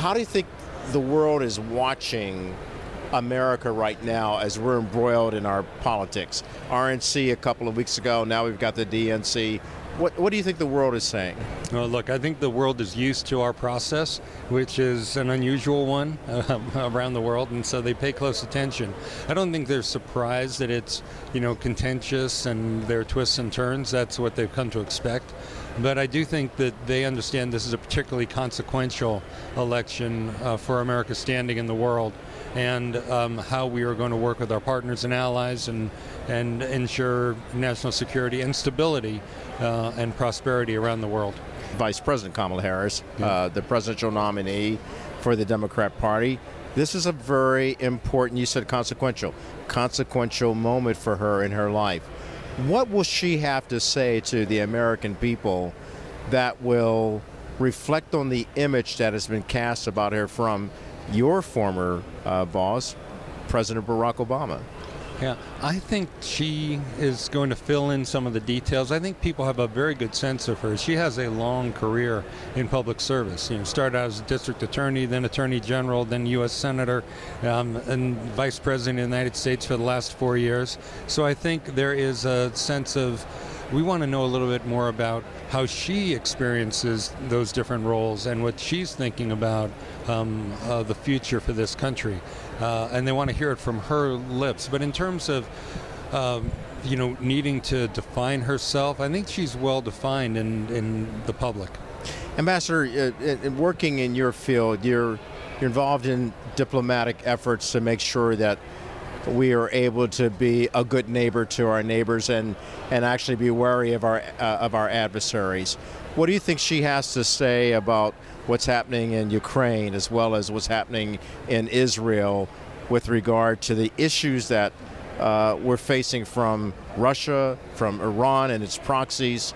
how do you think the world is watching America right now as we're embroiled in our politics? RNC a couple of weeks ago, now we've got the DNC. What do you think the world is saying? Well, look, I think the world is used to our process, which is an unusual one around the world, and so they pay close attention. I don't think they're surprised that it's, contentious and there are twists and turns. That's what they've come to expect. But I do think that they understand this is a particularly consequential election for America's standing in the world, and how we are going to work with our partners and allies and ensure national security and stability and prosperity around the world. Vice President Kamala Harris, the presidential nominee for the Democrat Party. This is a very important, you said consequential moment for her in her life. What will she have to say to the American people that will reflect on the image that has been cast about her from your former boss, President Barack Obama? Yeah, I think she is going to fill in some of the details. I think people have a very good sense of her. She has a long career in public service. Started out as a district attorney, then attorney general, then U.S. senator, and vice president of the United States for the last 4 years. So I think there is a sense of, we want to know a little bit more about how she experiences those different roles and what she's thinking about the future for this country. And they want to hear it from her lips. But in terms of, needing to define herself, I think she's well defined in the public. Ambassador, working in your field, you're involved in diplomatic efforts to make sure that we are able to be a good neighbor to our neighbors and actually be wary of our adversaries. What do you think she has to say about what's happening in Ukraine as well as what's happening in Israel with regard to the issues that we're facing from Russia, from Iran and its proxies,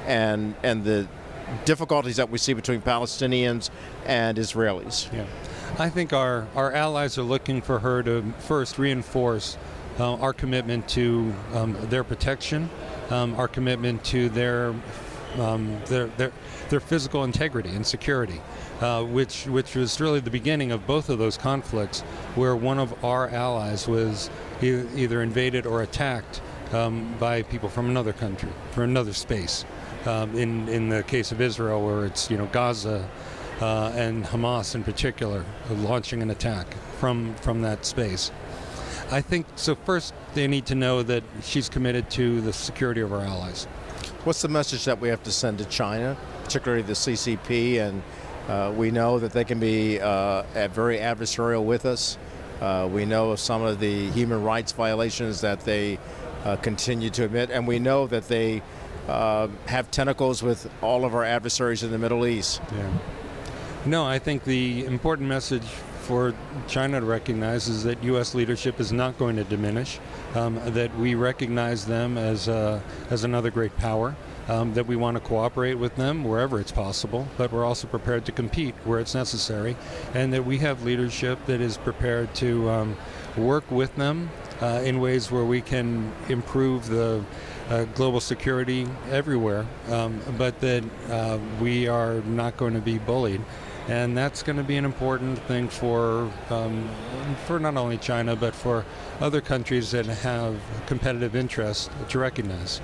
and the difficulties that we see between Palestinians and Israelis? Yeah. I think our allies are looking for her to first reinforce our commitment to their protection, our commitment to their physical integrity and security, which was really the beginning of both of those conflicts, where one of our allies was either invaded or attacked by people from another country, from another space. In the case of Israel, where it's Gaza and Hamas in particular launching an attack from that space. I think so. First, they need to know that she's committed to the security of our allies. What's the message that we have to send to China, particularly the CCP? And we know that they can be very adversarial with us. We know of some of the human rights violations that they continue to admit, and we know that they have tentacles with all of our adversaries in the Middle East. Yeah. No, I think the important message for China to recognize is that U.S. leadership is not going to diminish, that we recognize them as another great power, that we want to cooperate with them wherever it's possible, but we're also prepared to compete where it's necessary, and that we have leadership that is prepared to work with them in ways where we can improve the global security everywhere, but that we are not going to be bullied. And that's going to be an important thing for not only China, but for other countries that have competitive interests to recognize.